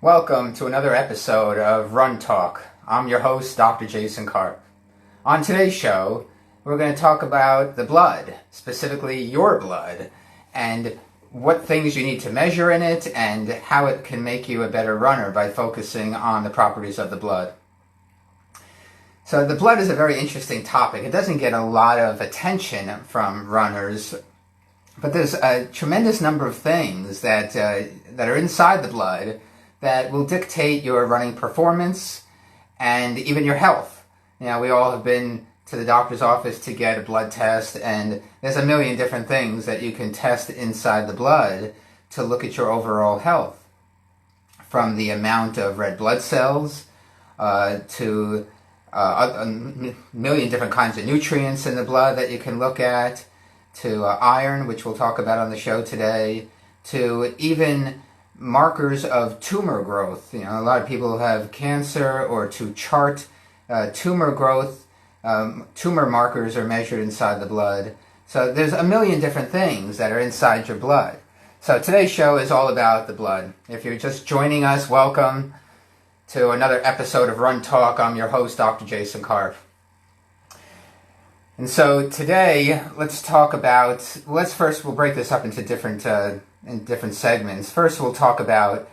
Welcome to another episode of RUNTALK. I'm your host, Dr. Jason Karp. On today's show, we're going to talk about the blood, specifically your blood, and what things you need to measure in it and how it can make you a better runner by focusing on the properties of the blood. So the blood is a very interesting topic. It doesn't get a lot of attention from runners, but there's a tremendous number of things that are inside the blood that will dictate your running performance and even your health. You know, we all have been to the doctor's office to get a blood test, and there's a million different things that you can test inside the blood to look at your overall health. From the amount of red blood cells to a million different kinds of nutrients in the blood that you can look at, to iron, which we'll talk about on the show today, to even markers of tumor growth. You know, a lot of people who have cancer, or to chart tumor growth, tumor markers are measured inside the blood. So there's a million different things that are inside your blood. So today's show is all about the blood. If you're just joining us, welcome to another episode of RUNTALK. I'm your host, Dr. Jason Karp. And so today, we'll break this up into different segments. First, we'll talk about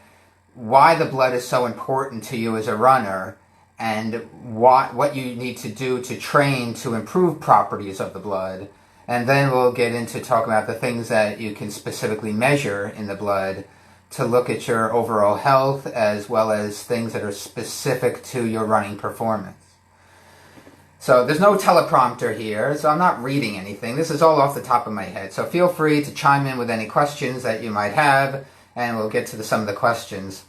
why the blood is so important to you as a runner, and what you need to do to train to improve properties of the blood. And then we'll get into talking about the things that you can specifically measure in the blood to look at your overall health, as well as things that are specific to your running performance. So there's no teleprompter here, so I'm not reading anything. This is all off the top of my head. So feel free to chime in with any questions that you might have, and we'll get to some of the questions.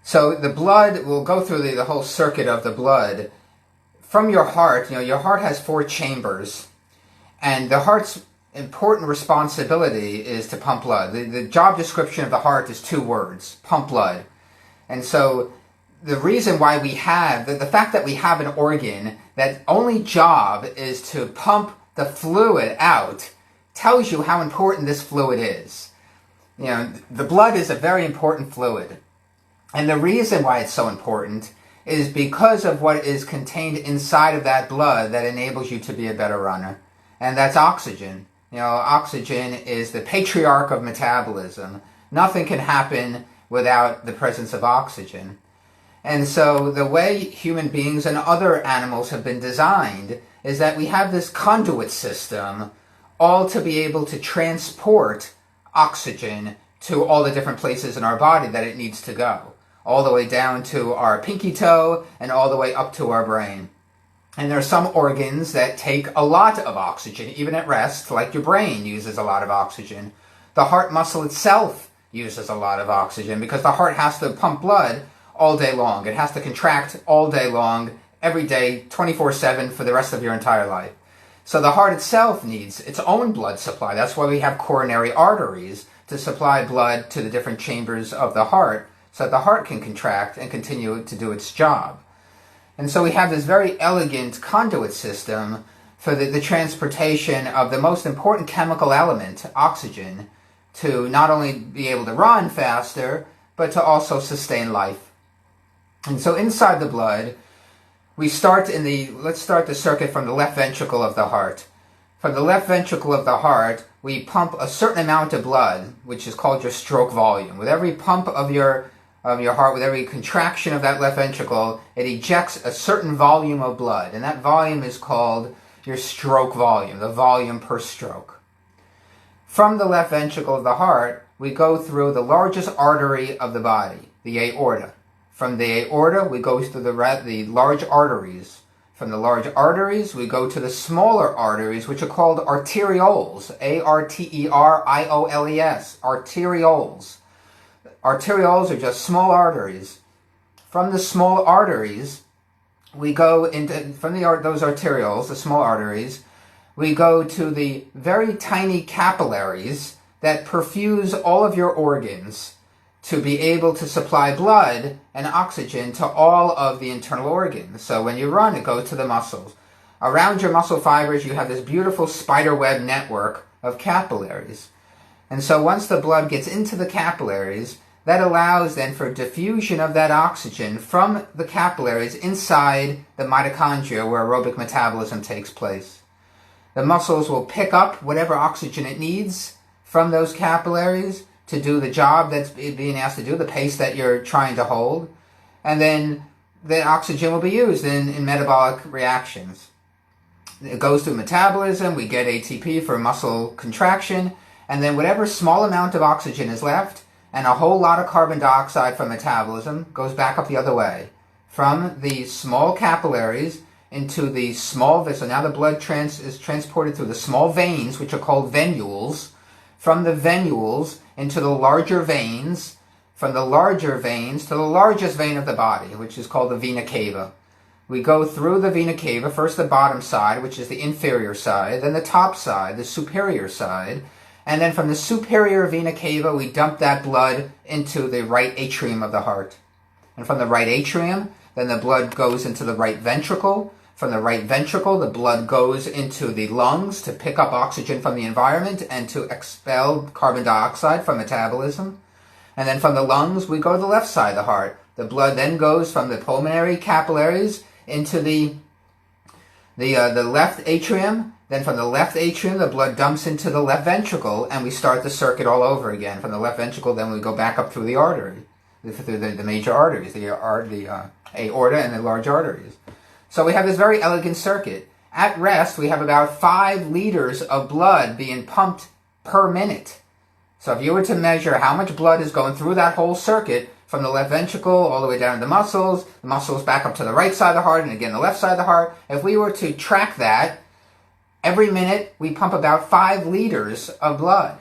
So the blood, we'll go through the whole circuit of the blood. From your heart, your heart has 4 chambers, and the heart's important responsibility is to pump blood. The job description of the heart is 2 words: pump blood. And so the reason why we have, the fact that we have an organ that only job is to pump the fluid out, tells you how important this fluid is. The blood is a very important fluid. And the reason why it's so important is because of what is contained inside of that blood that enables you to be a better runner. And that's oxygen. Oxygen is the patriarch of metabolism. Nothing can happen without the presence of oxygen. And so the way human beings and other animals have been designed is that we have this conduit system, all to be able to transport oxygen to all the different places in our body that it needs to go, all the way down to our pinky toe and all the way up to our brain. And there are some organs that take a lot of oxygen, even at rest, like your brain uses a lot of oxygen. The heart muscle itself uses a lot of oxygen because the heart has to pump blood all day long. It has to contract all day long, every day, 24/7 for the rest of your entire life. So the heart itself needs its own blood supply. That's why we have coronary arteries, to supply blood to the different chambers of the heart, so that the heart can contract and continue to do its job. And so we have this very elegant conduit system for the transportation of the most important chemical element, oxygen, to not only be able to run faster, but to also sustain life. And so inside the blood, let's start the circuit from the left ventricle of the heart. From the left ventricle of the heart, we pump a certain amount of blood, which is called your stroke volume. With every pump of your heart, with every contraction of that left ventricle, it ejects a certain volume of blood, and that volume is called your stroke volume, the volume per stroke. From the left ventricle of the heart, we go through the largest artery of the body, the aorta. From the aorta, we go through the large arteries. From the large arteries, we go to the smaller arteries, which are called arterioles, arterioles, arterioles. Arterioles are just small arteries. From the small arteries, we go those arterioles, the small arteries, we go to the very tiny capillaries that perfuse all of your organs to be able to supply blood and oxygen to all of the internal organs. So when you run, it goes to the muscles. Around your muscle fibers, you have this beautiful spiderweb network of capillaries. And so once the blood gets into the capillaries, that allows then for diffusion of that oxygen from the capillaries inside the mitochondria where aerobic metabolism takes place. The muscles will pick up whatever oxygen it needs from those capillaries to do the job that's being asked to do, the pace that you're trying to hold, and then the oxygen will be used in metabolic reactions. It goes through metabolism, we get ATP for muscle contraction, and then whatever small amount of oxygen is left, and a whole lot of carbon dioxide from metabolism, goes back up the other way. From the small capillaries into the small veins. So now the blood is transported through the small veins, which are called venules. From the venules into the larger veins, from the larger veins to the largest vein of the body, which is called the vena cava. We go through the vena cava, first the bottom side, which is the inferior side, then the top side, the superior side, and then from the superior vena cava, we dump that blood into the right atrium of the heart. And from the right atrium, then the blood goes into the right ventricle. From the right ventricle, the blood goes into the lungs to pick up oxygen from the environment and to expel carbon dioxide from metabolism. And then from the lungs, we go to the left side of the heart. The blood then goes from the pulmonary capillaries into the left atrium. Then from the left atrium, the blood dumps into the left ventricle, and we start the circuit all over again. From the left ventricle, then we go back up through the artery, through the major arteries, the aorta and the large arteries. So we have this very elegant circuit. At rest, we have about 5 liters of blood being pumped per minute. So if you were to measure how much blood is going through that whole circuit, from the left ventricle all the way down to the muscles back up to the right side of the heart, and again the left side of the heart, if we were to track that, every minute we pump about 5 liters of blood.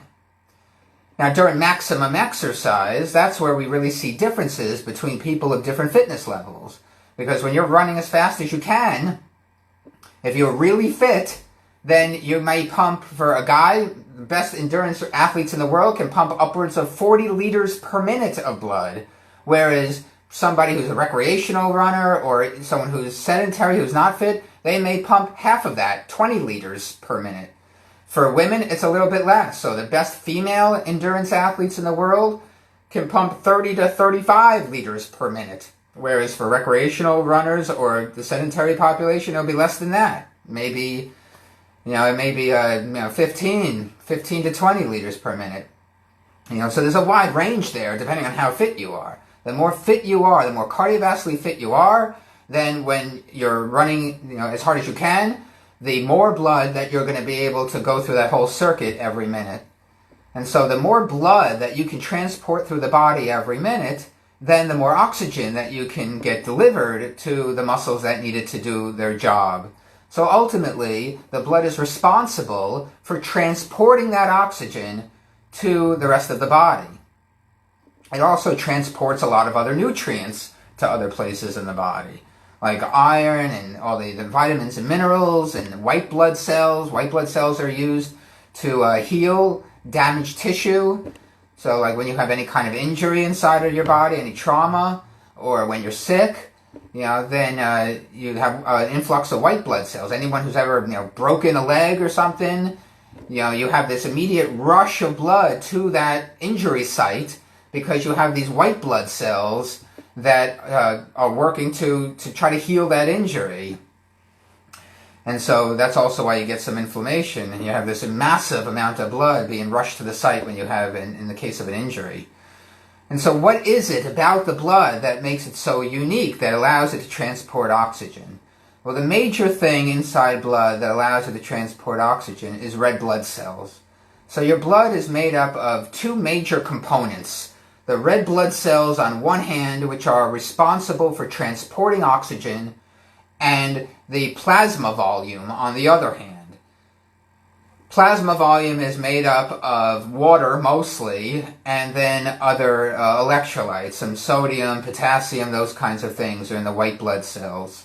Now during maximum exercise, that's where we really see differences between people of different fitness levels. Because when you're running as fast as you can, if you're really fit, then you may pump, for a guy, the best endurance athletes in the world can pump upwards of 40 liters per minute of blood. Whereas somebody who's a recreational runner or someone who's sedentary, who's not fit, they may pump half of that, 20 liters per minute. For women, it's a little bit less. So the best female endurance athletes in the world can pump 30 to 35 liters per minute. Whereas for recreational runners or the sedentary population, it'll be less than that. Maybe, it may be 15 to 20 liters per minute. So there's a wide range there depending on how fit you are. The more fit you are, the more cardiovascularly fit you are, then when you're running as hard as you can, the more blood that you're going to be able to go through that whole circuit every minute. And so the more blood that you can transport through the body every minute, then the more oxygen that you can get delivered to the muscles that need it to do their job. So ultimately, the blood is responsible for transporting that oxygen to the rest of the body. It also transports a lot of other nutrients to other places in the body, like iron and all the vitamins and minerals and white blood cells. White blood cells are used to heal damaged tissue. So like when you have any kind of injury inside of your body, any trauma, or when you're sick, then you have an influx of white blood cells. Anyone who's ever broken a leg or something, you have this immediate rush of blood to that injury site because you have these white blood cells that are working to try to heal that injury. And so that's also why you get some inflammation, and you have this massive amount of blood being rushed to the site when you have, in the case of an injury. And so what is it about the blood that makes it so unique, that allows it to transport oxygen? Well, the major thing inside blood that allows it to transport oxygen is red blood cells. So your blood is made up of 2 major components. The red blood cells on one hand, which are responsible for transporting oxygen, and the plasma volume on the other hand. Plasma volume is made up of water mostly, and then other electrolytes, some sodium, potassium, those kinds of things are in the white blood cells.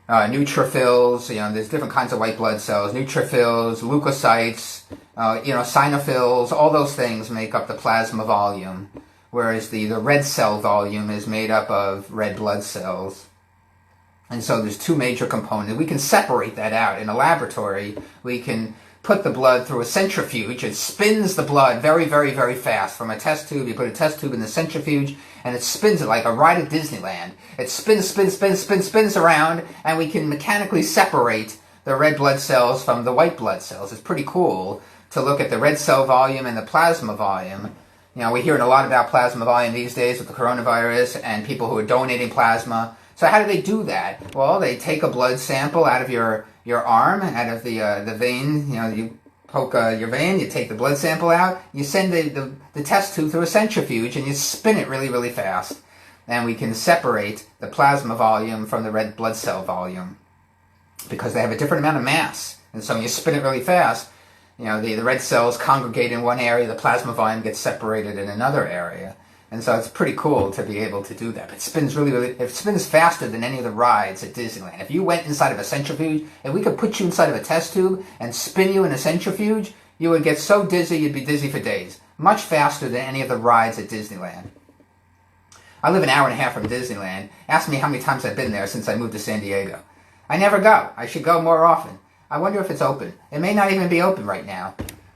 Neutrophils, there's different kinds of white blood cells, neutrophils, leukocytes, sinophils, all those things make up the plasma volume, whereas the red cell volume is made up of red blood cells. And so there's 2 major components. We can separate that out. In a laboratory, we can put the blood through a centrifuge. It spins the blood very, very, very fast. From a test tube, you put a test tube in the centrifuge, and it spins it like a ride at Disneyland. It spins around, and we can mechanically separate the red blood cells from the white blood cells. It's pretty cool to look at the red cell volume and the plasma volume. You know, we're hearing a lot about plasma volume these days with the coronavirus and people who are donating plasma. So how do they do that? Well, they take a blood sample out of your arm, out of the vein. You know, you poke your vein, you take the blood sample out, you send the test tube through a centrifuge, and you spin it really, really fast. And we can separate the plasma volume from the red blood cell volume because they have a different amount of mass. And so when you spin it really fast, you know, the red cells congregate in one area, the plasma volume gets separated in another area. And so it's pretty cool to be able to do that. But it spins it spins faster than any of the rides at Disneyland. If you went inside of a centrifuge, if we could put you inside of a test tube and spin you in a centrifuge, you would get so dizzy you'd be dizzy for days. Much faster than any of the rides at Disneyland. I live an hour and a half from Disneyland. Ask me how many times I've been there since I moved to San Diego. I never go. I should go more often. I wonder if it's open. It may not even be open right now.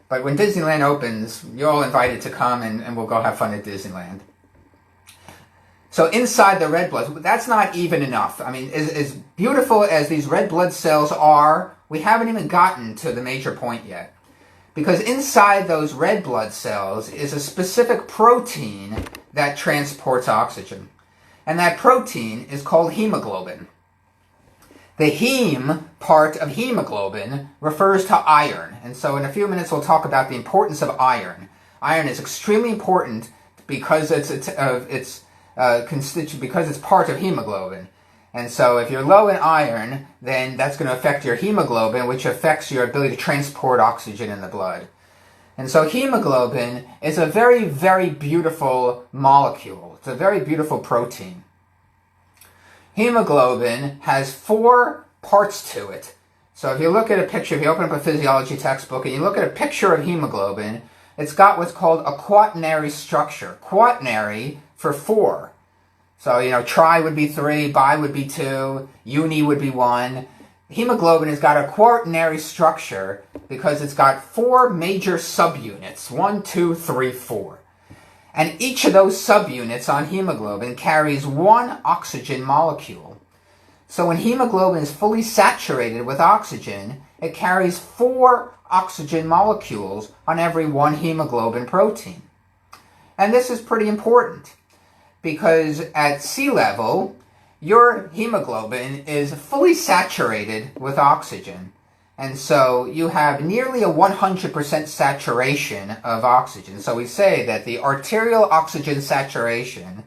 But when Disneyland opens, you're all invited to come and we'll go have fun at Disneyland. So inside the red blood, that's not even enough. I mean, as beautiful as these red blood cells are, we haven't even gotten to the major point yet. Because inside those red blood cells is a specific protein that transports oxygen. And that protein is called hemoglobin. The heme part of hemoglobin refers to iron. And so in a few minutes we'll talk about the importance of iron. Iron is extremely important because it's part of hemoglobin. And so if you're low in iron, then that's going to affect your hemoglobin, which affects your ability to transport oxygen in the blood. And so hemoglobin is a very, very beautiful molecule. It's a very beautiful protein. Hemoglobin has 4 parts to it. So if you look at a picture, if you open up a physiology textbook and you look at a picture of hemoglobin, it's got what's called a quaternary structure. Quaternary for 4. So, you know, tri would be 3, bi would be 2, uni would be 1. Hemoglobin has got a quaternary structure because it's got 4 major subunits. 1, 2, 3, 4. And each of those subunits on hemoglobin carries 1 oxygen molecule. So when hemoglobin is fully saturated with oxygen, it carries 4 oxygen molecules on every 1 hemoglobin protein. And this is pretty important because at sea level, your hemoglobin is fully saturated with oxygen. And so you have nearly a 100% saturation of oxygen. So we say that the arterial oxygen saturation,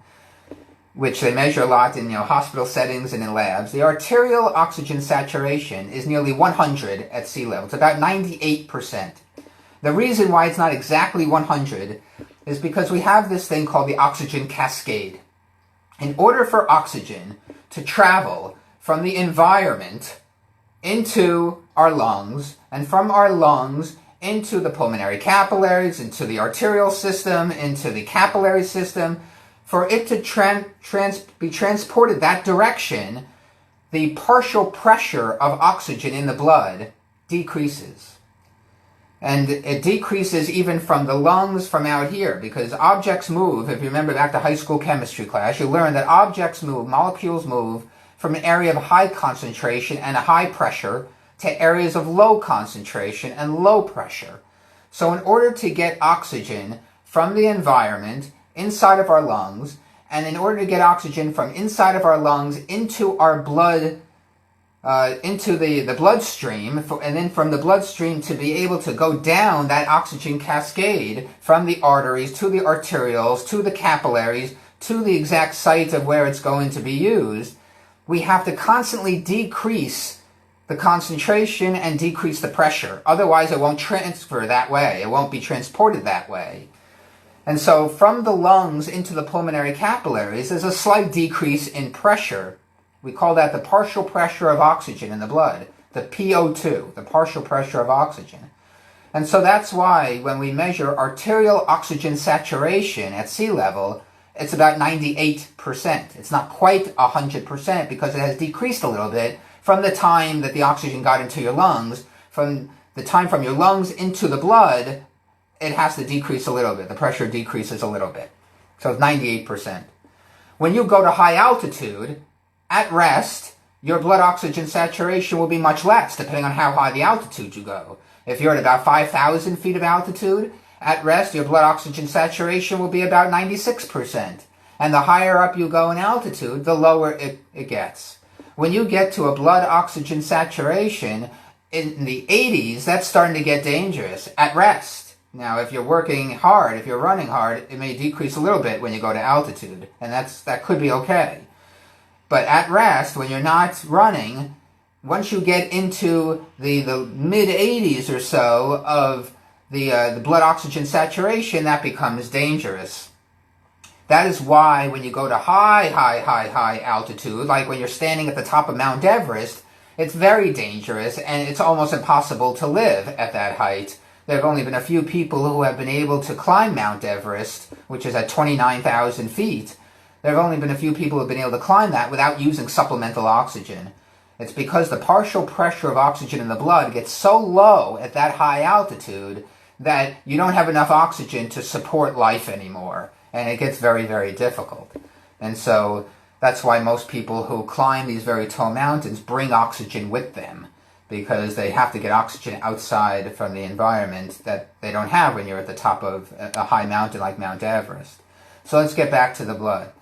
which they measure a lot in hospital settings and in labs, the arterial oxygen saturation is nearly 100 at sea level. It's about 98%. The reason why it's not exactly 100 is because we have this thing called the oxygen cascade. In order for oxygen to travel from the environment into our lungs, and from our lungs into the pulmonary capillaries, into the arterial system, into the capillary system, for it to be transported that direction, the partial pressure of oxygen in the blood decreases. And it decreases even from the lungs from out here, because objects move. If you remember back to high school chemistry class, you learned that objects move, molecules move, from an area of high concentration and a high pressure to areas of low concentration and low pressure. So in order to get oxygen from the environment inside of our lungs, and in order to get oxygen from inside of our lungs into our blood, into the bloodstream, and then from the bloodstream to be able to go down that oxygen cascade from the arteries to the arterioles to the capillaries to the exact site of where it's going to be used, we have to constantly decrease the concentration and decrease the pressure. Otherwise, it won't transfer that way. It won't be transported that way. And so from the lungs into the pulmonary capillaries, there's a slight decrease in pressure. We call that the partial pressure of oxygen in the blood, the PO2, the partial pressure of oxygen. And so that's why when we measure arterial oxygen saturation at sea level, it's about 98%. It's not quite 100% because it has decreased a little bit from the time that the oxygen got into your lungs, from the time from your lungs into the blood, it has to decrease a little bit. The pressure decreases a little bit. So it's 98%. When you go to high altitude, at rest, your blood oxygen saturation will be much less, depending on how high the altitude you go. If you're at about 5,000 feet of altitude, at rest, your blood oxygen saturation will be about 96%. And the higher up you go in altitude, the lower it gets. When you get to a blood oxygen saturation in the 80s, that's starting to get dangerous at rest. Now, if you're working hard, if you're running hard, it may decrease a little bit when you go to altitude, and that could be okay. But at rest, when you're not running, once you get into the mid-80s or so of the blood oxygen saturation, that becomes dangerous. That is why when you go to high altitude, like when you're standing at the top of Mount Everest, it's very dangerous and it's almost impossible to live at that height. There have only been a few people who have been able to climb Mount Everest, which is at 29,000 feet. There have only been a few people who have been able to climb that without using supplemental oxygen. It's because the partial pressure of oxygen in the blood gets so low at that high altitude that you don't have enough oxygen to support life anymore. And it gets very, very difficult. And so that's why most people who climb these very tall mountains bring oxygen with them, because they have to get oxygen outside from the environment that they don't have when you're at the top of a high mountain like Mount Everest. So let's get back to the blood.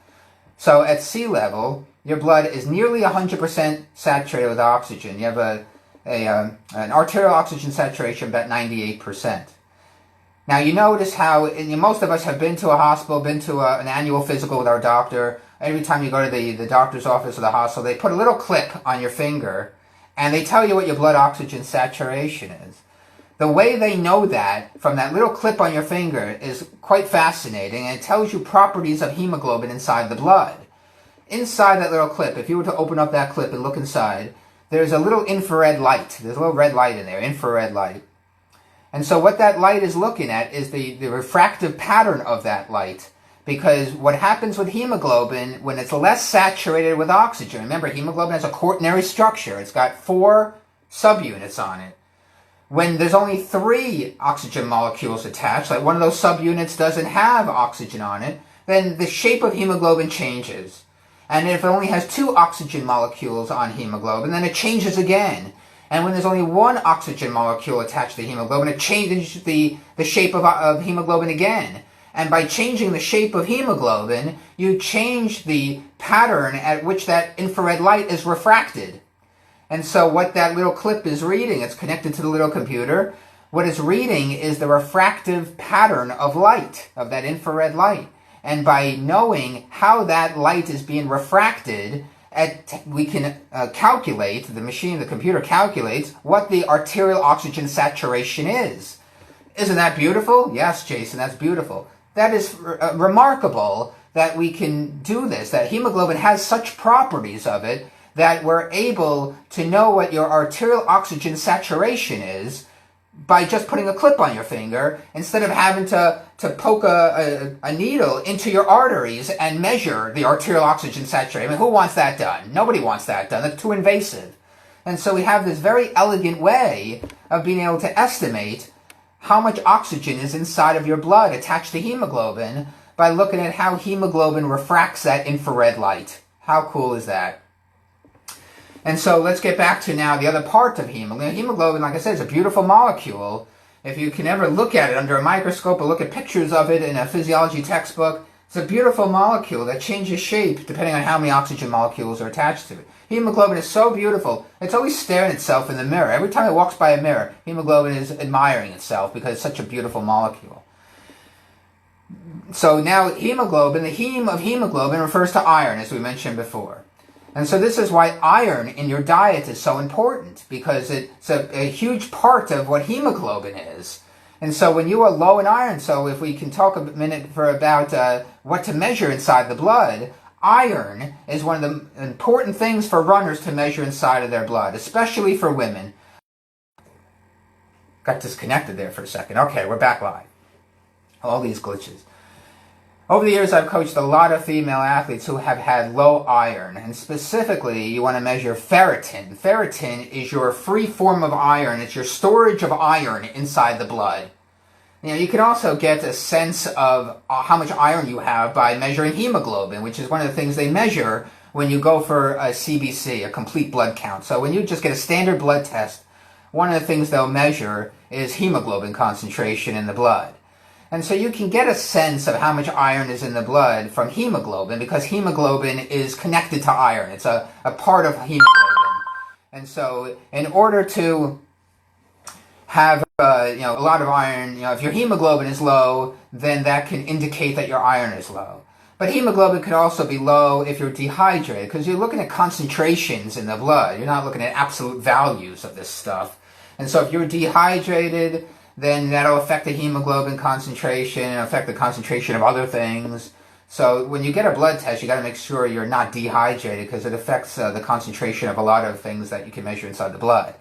So at sea level, your blood is nearly 100% saturated with oxygen. You have an arterial oxygen saturation of about 98%. Now you notice how most of us have been to a hospital, been to an annual physical with our doctor. Every time you go to the doctor's office or the hospital, they put a little clip on your finger and they tell you what your blood oxygen saturation is. The way they know that from that little clip on your finger is quite fascinating, and it tells you properties of hemoglobin inside the blood. Inside that little clip, if you were to open up that clip and look inside, there's a little infrared light. There's a little red light in there, infrared light. And so what that light is looking at is the refractive pattern of that light. Because what happens with hemoglobin when it's less saturated with oxygen, remember hemoglobin has a quaternary structure. It's got 4 subunits on it. When there's only 3 oxygen molecules attached, like one of those subunits doesn't have oxygen on it, then the shape of hemoglobin changes. And if it only has 2 oxygen molecules on hemoglobin, then it changes again. And when there's only 1 oxygen molecule attached to hemoglobin, it changes the shape of hemoglobin again. And by changing the shape of hemoglobin, you change the pattern at which that infrared light is refracted. And so what that little clip is reading, it's connected to the little computer, what it's reading is the refractive pattern of light, of that infrared light. And by knowing how that light is being refracted, we can calculate, the computer calculates what the arterial oxygen saturation is. Isn't that beautiful? Yes, Jason, that's beautiful. That is remarkable that we can do this, that hemoglobin has such properties of it that we're able to know what your arterial oxygen saturation is by just putting a clip on your finger instead of having to poke a needle into your arteries and measure the arterial oxygen saturation. I mean, who wants that done? Nobody wants that done. That's too invasive. And so we have this very elegant way of being able to estimate how much oxygen is inside of your blood attached to hemoglobin by looking at how hemoglobin refracts that infrared light. How cool is that? And so let's get back to now the other part of hemoglobin. Hemoglobin, like I said, is a beautiful molecule. If you can ever look at it under a microscope or look at pictures of it in a physiology textbook, it's a beautiful molecule that changes shape depending on how many oxygen molecules are attached to it. Hemoglobin is so beautiful, it's always staring itself in the mirror. Every time it walks by a mirror, hemoglobin is admiring itself because it's such a beautiful molecule. So now hemoglobin, the heme of hemoglobin refers to iron, as we mentioned before. And so this is why iron in your diet is so important, because it's a huge part of what hemoglobin is. And so when you are low in iron, so if we can talk a minute about what to measure inside the blood, iron is one of the important things for runners to measure inside of their blood, especially for women. Got disconnected there for a second. Okay, we're back live. All these glitches. Over the years, I've coached a lot of female athletes who have had low iron, and specifically, you want to measure ferritin. Ferritin is your free form of iron. It's your storage of iron inside the blood. You can also get a sense of how much iron you have by measuring hemoglobin, which is one of the things they measure when you go for a CBC, a complete blood count. So when you just get a standard blood test, one of the things they'll measure is hemoglobin concentration in the blood. And so you can get a sense of how much iron is in the blood from hemoglobin, because hemoglobin is connected to iron. It's a part of hemoglobin. And so in order to have a lot of iron, if your hemoglobin is low, then that can indicate that your iron is low. But hemoglobin could also be low if you're dehydrated, because you're looking at concentrations in the blood. You're not looking at absolute values of this stuff. And so if you're dehydrated, then that'll affect the hemoglobin concentration and affect the concentration of other things. So when you get a blood test, you got to make sure you're not dehydrated, because it affects the concentration of a lot of things that you can measure inside the blood.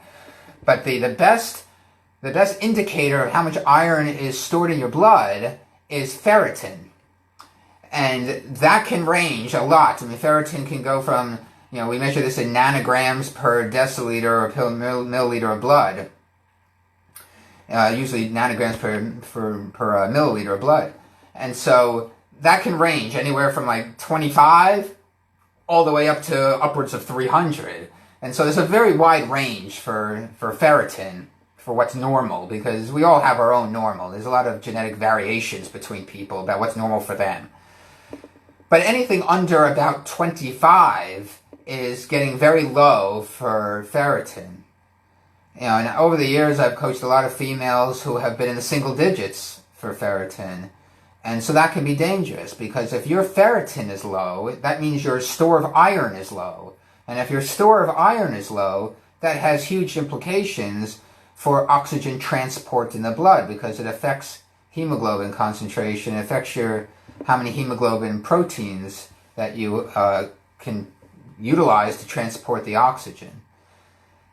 But the best indicator of how much iron is stored in your blood is ferritin. And that can range a lot. I mean, ferritin can go from, we measure this in nanograms per deciliter or per milliliter of blood. Usually nanograms per milliliter of blood. And so that can range anywhere from like 25 all the way up to upwards of 300. And so there's a very wide range for ferritin, for what's normal, because we all have our own normal. There's a lot of genetic variations between people about what's normal for them. But anything under about 25 is getting very low for ferritin. And over the years, I've coached a lot of females who have been in the single digits for ferritin. And so that can be dangerous, because if your ferritin is low, that means your store of iron is low. And if your store of iron is low, that has huge implications for oxygen transport in the blood, because it affects hemoglobin concentration. It affects how many hemoglobin proteins that you can utilize to transport the oxygen.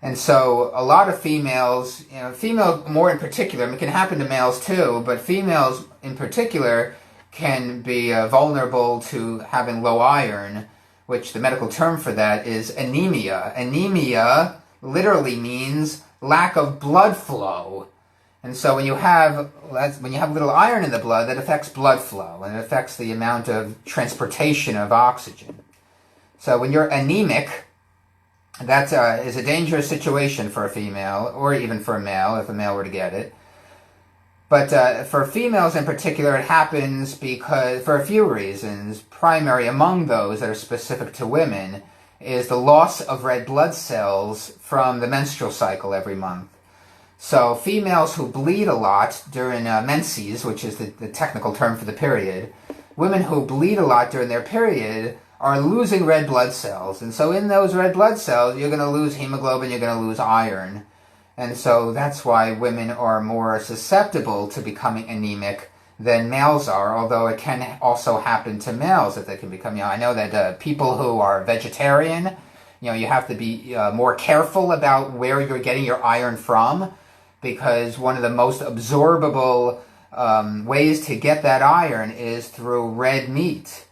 And so a lot of females, females more in particular, it can happen to males too, but females in particular can be vulnerable to having low iron, which the medical term for that is anemia. Anemia literally means lack of blood flow. And so when you have little iron in the blood, that affects blood flow, and it affects the amount of transportation of oxygen. So when you're anemic, that is a dangerous situation for a female, or even for a male, if a male were to get it. But for females in particular, it happens because, for a few reasons. Primary among those that are specific to women is the loss of red blood cells from the menstrual cycle every month. So females who bleed a lot during menses, which is the technical term for the period, women who bleed a lot during their period are losing red blood cells. And so in those red blood cells, you're going to lose hemoglobin, you're going to lose iron. And so that's why women are more susceptible to becoming anemic than males are, although it can also happen to males that they can become, I know that people who are vegetarian, you have to be more careful about where you're getting your iron from, because one of the most absorbable ways to get that iron is through red meat.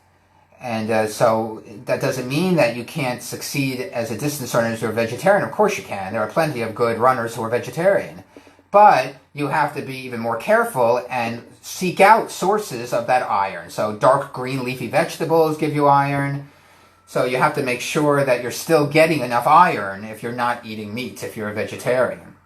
And so that doesn't mean that you can't succeed as a distance runner if you're a vegetarian. Of course you can. There are plenty of good runners who are vegetarian. But you have to be even more careful and seek out sources of that iron. So dark green leafy vegetables give you iron. So you have to make sure that you're still getting enough iron if you're not eating meat, if you're a vegetarian.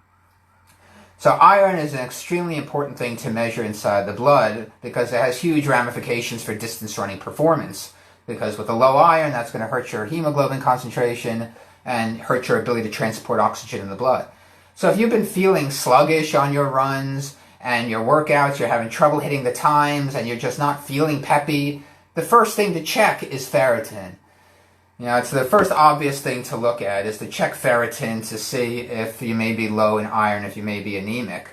So iron is an extremely important thing to measure inside the blood, because it has huge ramifications for distance running performance. Because with a low iron, that's going to hurt your hemoglobin concentration and hurt your ability to transport oxygen in the blood. So if you've been feeling sluggish on your runs and your workouts, you're having trouble hitting the times, and you're just not feeling peppy, the first thing to check is ferritin. It's the first obvious thing to look at, is to check ferritin to see if you may be low in iron, if you may be anemic.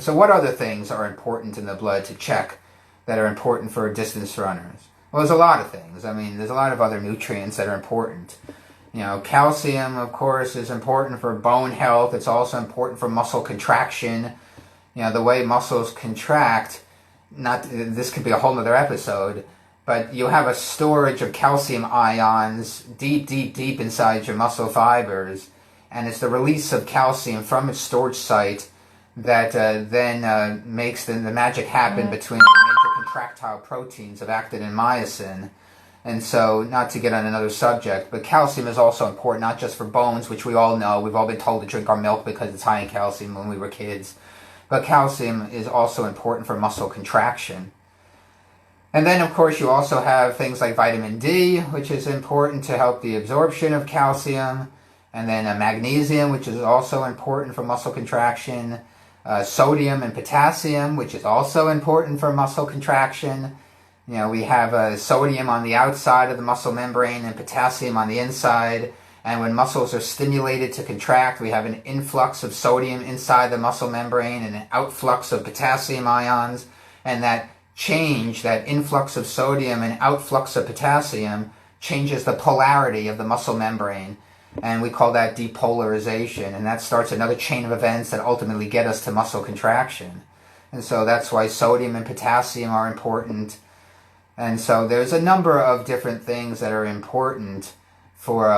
So what other things are important in the blood to check that are important for distance runners? Well, there's a lot of things. I mean, there's a lot of other nutrients that are important. Calcium, of course, is important for bone health. It's also important for muscle contraction. The way muscles contract this could be a whole nother episode, but you have a storage of calcium ions deep, deep, deep inside your muscle fibers, and it's the release of calcium from its storage site that then makes the magic happen between the major contractile proteins of actin and myosin. And so, not to get on another subject, but calcium is also important, not just for bones, which we all know. We've all been told to drink our milk because it's high in calcium when we were kids. But calcium is also important for muscle contraction. And then, of course, you also have things like vitamin D, which is important to help the absorption of calcium. And then magnesium, which is also important for muscle contraction. Sodium and potassium, which is also important for muscle contraction. You know, we have sodium on the outside of the muscle membrane and potassium on the inside. And when muscles are stimulated to contract, we have an influx of sodium inside the muscle membrane and an outflux of potassium ions. And that change, that influx of sodium and outflux of potassium, changes the polarity of the muscle membrane. And we call that depolarization. And that starts another chain of events that ultimately get us to muscle contraction. And so that's why sodium and potassium are important. And so there's a number of different things that are important for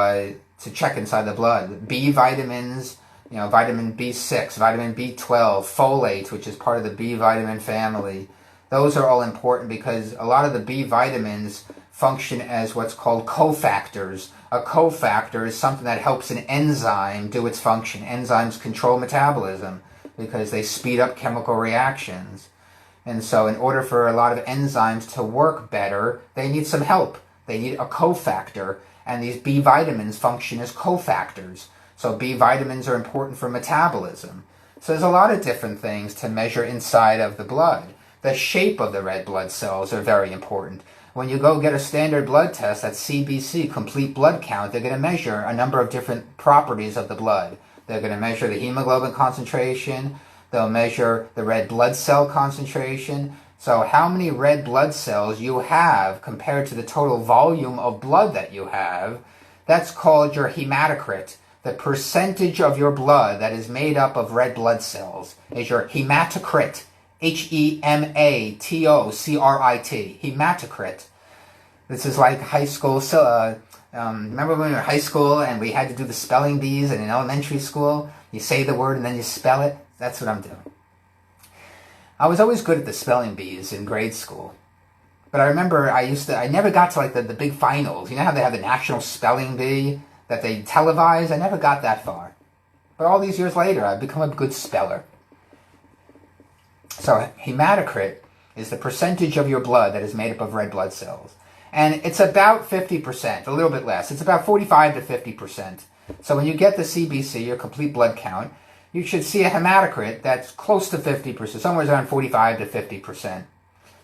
to check inside the blood. B vitamins, you know, vitamin B6, vitamin B12, folate, which is part of the B vitamin family. Those are all important because a lot of the B vitamins function as what's called cofactors. A cofactor is something that helps an enzyme do its function. Enzymes control metabolism because they speed up chemical reactions. And so in order for a lot of enzymes to work better, they need some help. They need a cofactor, and these B vitamins function as cofactors. So B vitamins are important for metabolism. So there's a lot of different things to measure inside of the blood. The shape of the red blood cells are very important. When you go get a standard blood test, that CBC, complete blood count, they're going to measure a number of different properties of the blood. They're going to measure the hemoglobin concentration. They'll measure the red blood cell concentration. So how many red blood cells you have compared to the total volume of blood that you have, that's called your hematocrit. The percentage of your blood that is made up of red blood cells is your hematocrit. Hematocrit. Hematocrit. This is like high school. Remember when we were in high school and we had to do the spelling bees in elementary school? You say the word and then you spell it. That's what I'm doing. I was always good at the spelling bees in grade school. But I remember I never got to like the big finals. You know how they have the national spelling bee that they televise? I never got that far. But all these years later, I've become a good speller. So hematocrit is the percentage of your blood that is made up of red blood cells. And it's about 50%, a little bit less. It's about 45 to 50%. So when you get the CBC, your complete blood count, you should see a hematocrit that's close to 50%, somewhere around 45 to 50%.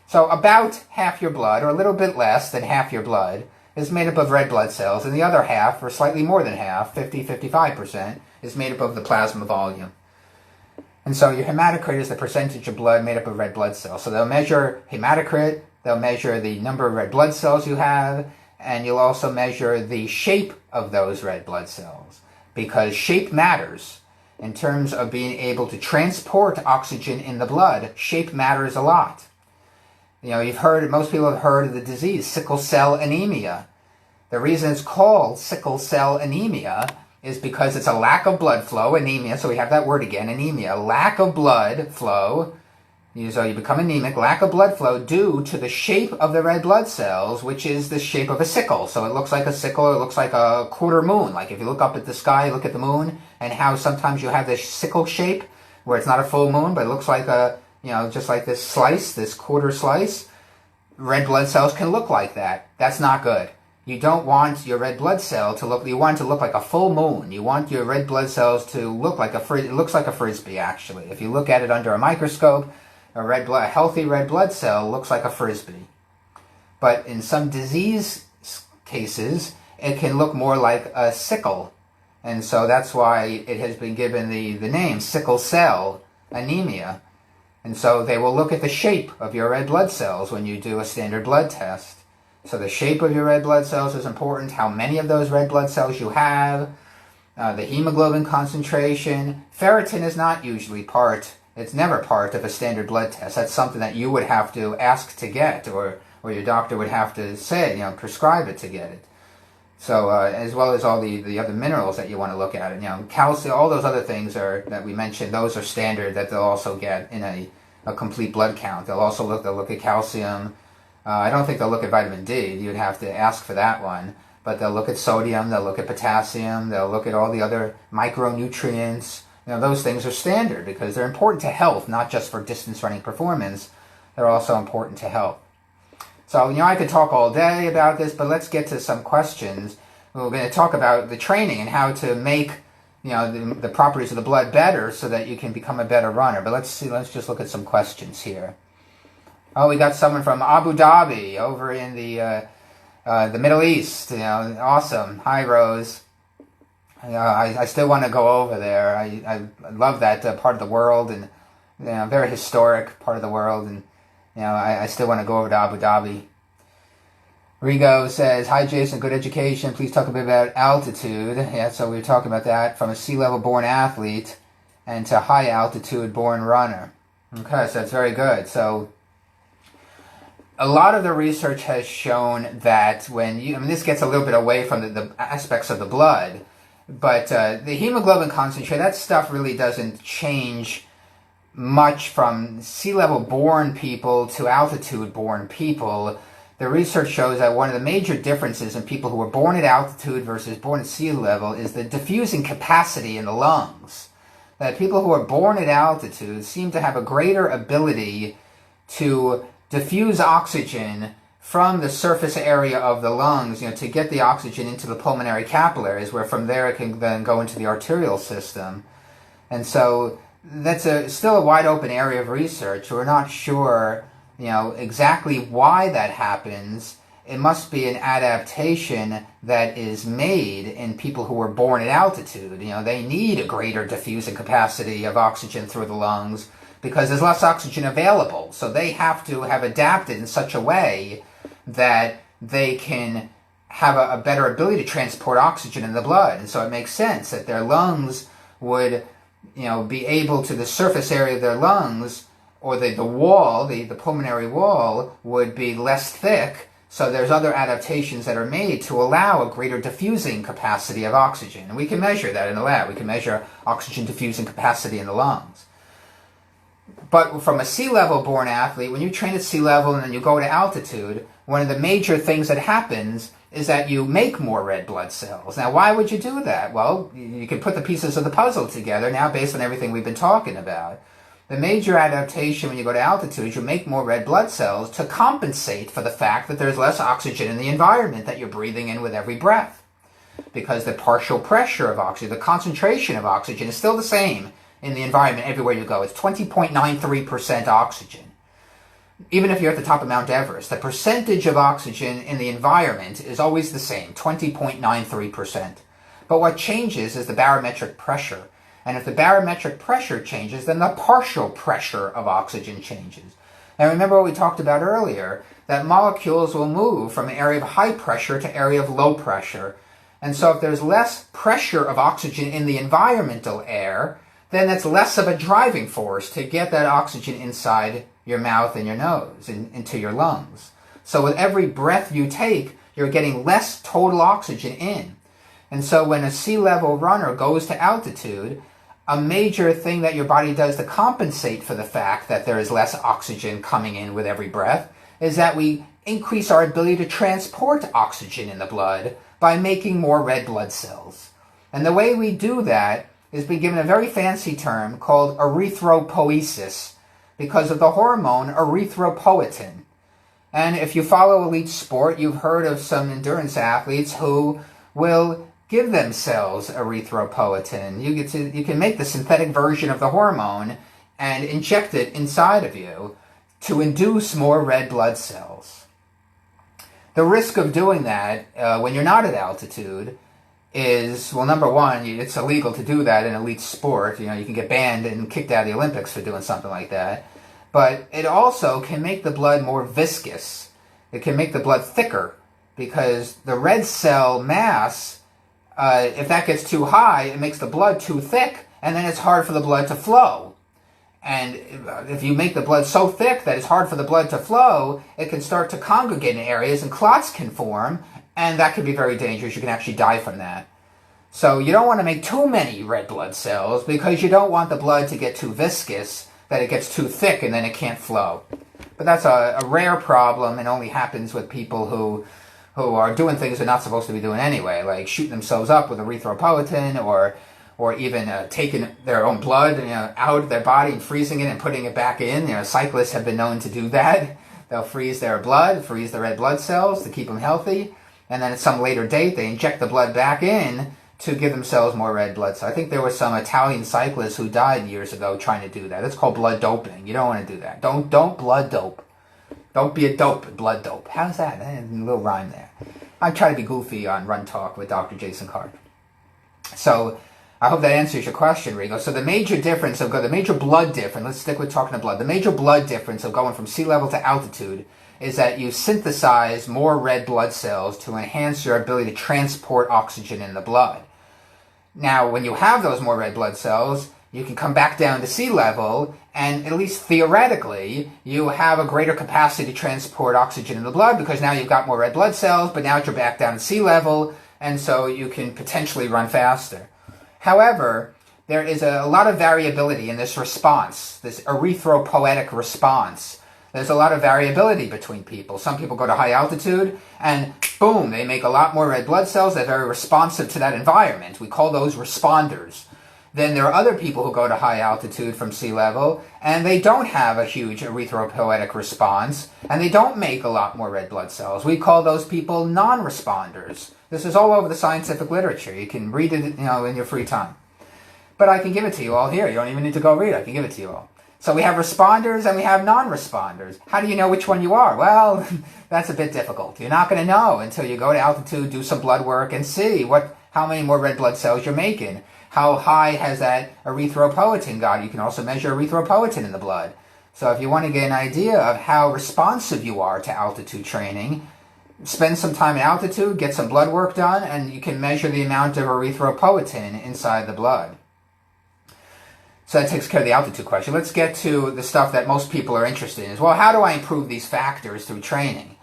So about half your blood, or a little bit less than half your blood, is made up of red blood cells, and the other half, or slightly more than half, 55%, is made up of the plasma volume. And so your hematocrit is the percentage of blood made up of red blood cells. So they'll measure hematocrit, they'll measure the number of red blood cells you have, and you'll also measure the shape of those red blood cells, because shape matters. In terms of being able to transport oxygen in the blood, shape matters a lot. You know, most people have heard of the disease, sickle cell anemia. The reason it's called sickle cell anemia is because it's a lack of blood flow, anemia, so we have that word again, anemia, lack of blood flow. So you become anemic, lack of blood flow due to the shape of the red blood cells, which is the shape of a sickle. So it looks like a sickle, it looks like a quarter moon. Like if you look up at the sky, look at the moon, and how sometimes you have this sickle shape, where it's not a full moon, but it looks like just like this slice, this quarter slice. Red blood cells can look like that. That's not good. You don't want your red blood cell to look, you want it to look like a full moon. You want your red blood cells to look like it looks like a frisbee, actually. If you look at it under a microscope, a healthy red blood cell looks like a frisbee. But in some disease cases, it can look more like a sickle. And so that's why it has been given the name sickle cell anemia. And so they will look at the shape of your red blood cells when you do a standard blood test. So the shape of your red blood cells is important, how many of those red blood cells you have, the hemoglobin concentration. Ferritin is not usually part It's never part of a standard blood test. That's something that you would have to ask to get, or your doctor would have to say, prescribe it to get it. So, as well as all the other minerals that you want to look at, calcium, all those other things that we mentioned, those are standard that they'll also get in a complete blood count. They'll look at calcium. I don't think they'll look at vitamin D. You'd have to ask for that one. But they'll look at sodium, they'll look at potassium, they'll look at all the other micronutrients. Those things are standard because they're important to health, not just for distance running performance. They're also important to health. So, I could talk all day about this, but let's get to some questions. We're going to talk about the training and how to make, the properties of the blood better so that you can become a better runner. But let's just look at some questions here. Oh, we got someone from Abu Dhabi over in the Middle East. Awesome. Hi, Rose. I still want to go over there. I love that part of the world, and very historic part of the world, and I still want to go over to Abu Dhabi. Rigo says, hi Jason, good education. Please talk a bit about altitude. Yeah, so we were talking about that from a sea level born athlete and to high altitude born runner. Okay, so that's very good. So a lot of the research has shown that when this gets a little bit away from the aspects of the blood, but the hemoglobin concentrate, that stuff really doesn't change much from sea level born people to altitude born people. The research shows that one of the major differences in people who are born at altitude versus born at sea level is the diffusing capacity in the lungs. That people who are born at altitude seem to have a greater ability to diffuse oxygen from the surface area of the lungs, to get the oxygen into the pulmonary capillaries, where from there it can then go into the arterial system. And so that's still a wide open area of research. We're not sure, exactly why that happens. It must be an adaptation that is made in people who are born at altitude. They need a greater diffusing capacity of oxygen through the lungs because there's less oxygen available. So they have to have adapted in such a way that they can have a better ability to transport oxygen in the blood. And so it makes sense that their lungs would be able to, the surface area of their lungs, or the wall, the pulmonary wall, would be less thick. So there's other adaptations that are made to allow a greater diffusing capacity of oxygen. And we can measure that in the lab. We can measure oxygen diffusing capacity in the lungs. But from a sea level born athlete, when you train at sea level and then you go to altitude, one of the major things that happens is that you make more red blood cells. Now, why would you do that? Well, you can put the pieces of the puzzle together now based on everything we've been talking about. The major adaptation when you go to altitude is you make more red blood cells to compensate for the fact that there's less oxygen in the environment that you're breathing in with every breath. Because the partial pressure of oxygen, the concentration of oxygen is still the same in the environment everywhere you go. It's 20.93% oxygen. Even if you're at the top of Mount Everest, the percentage of oxygen in the environment is always the same, 20.93%. But what changes is the barometric pressure. And if the barometric pressure changes, then the partial pressure of oxygen changes. And remember what we talked about earlier, that molecules will move from an area of high pressure to area of low pressure. And so if there's less pressure of oxygen in the environmental air, then that's less of a driving force to get that oxygen inside your mouth and your nose, into your lungs. So with every breath you take, you're getting less total oxygen in. And so when a sea level runner goes to altitude, a major thing that your body does to compensate for the fact that there is less oxygen coming in with every breath is that we increase our ability to transport oxygen in the blood by making more red blood cells. And the way we do that is being given a very fancy term called erythropoiesis because of the hormone erythropoietin. And if you follow elite sport, you've heard of some endurance athletes who will give themselves erythropoietin. You can make the synthetic version of the hormone and inject it inside of you to induce more red blood cells. The risk of doing that when you're not at altitude is, well, number one, it's illegal to do that in elite sport. You can get banned and kicked out of the Olympics for doing something like that. But it also can make the blood more viscous. It can make the blood thicker because the red cell mass, if that gets too high, it makes the blood too thick, and then it's hard for the blood to flow. And if you make the blood so thick that it's hard for the blood to flow, it can start to congregate in areas and clots can form, and that can be very dangerous. You can actually die from that. So you don't want to make too many red blood cells because you don't want the blood to get too viscous, that it gets too thick and then it can't flow. But that's a rare problem and only happens with people who are doing things they're not supposed to be doing anyway, like shooting themselves up with erythropoietin or even taking their own blood out of their body and freezing it and putting it back in. Cyclists have been known to do that. They'll freeze their blood, freeze the red blood cells to keep them healthy, and then at some later date they inject the blood back in to give themselves more red blood cells. I think there were some Italian cyclists who died years ago trying to do that. It's called blood doping. You don't want to do that. Don't blood dope. Don't be a dope, blood dope. How's that? A little rhyme there. I try to be goofy on Run Talk with Dr. Jason Karp. So I hope that answers your question, Rigo. So the major blood difference, let's stick with talking to blood. The major blood difference of going from sea level to altitude is that you synthesize more red blood cells to enhance your ability to transport oxygen in the blood. Now, when you have those more red blood cells, you can come back down to sea level, and at least theoretically, you have a greater capacity to transport oxygen in the blood because now you've got more red blood cells, but now you're back down to sea level, and so you can potentially run faster. However, there is a lot of variability in this response, this erythropoietic response. There's a lot of variability between people. Some people go to high altitude and boom, they make a lot more red blood cells. They're very responsive to that environment. We call those responders. Then there are other people who go to high altitude from sea level and they don't have a huge erythropoietic response and they don't make a lot more red blood cells. We call those people non-responders. This is all over the scientific literature. You can read it, in your free time. But I can give it to you all here. You don't even need to go read it. I can give it to you all. So we have responders and we have non-responders. How do you know which one you are? Well, that's a bit difficult. You're not going to know until you go to altitude, do some blood work, and see how many more red blood cells you're making. How high has that erythropoietin got? You can also measure erythropoietin in the blood. So if you want to get an idea of how responsive you are to altitude training, spend some time at altitude, get some blood work done, and you can measure the amount of erythropoietin inside the blood. So that takes care of the altitude question. Let's get to the stuff that most people are interested in. Well, how do I improve these factors through training?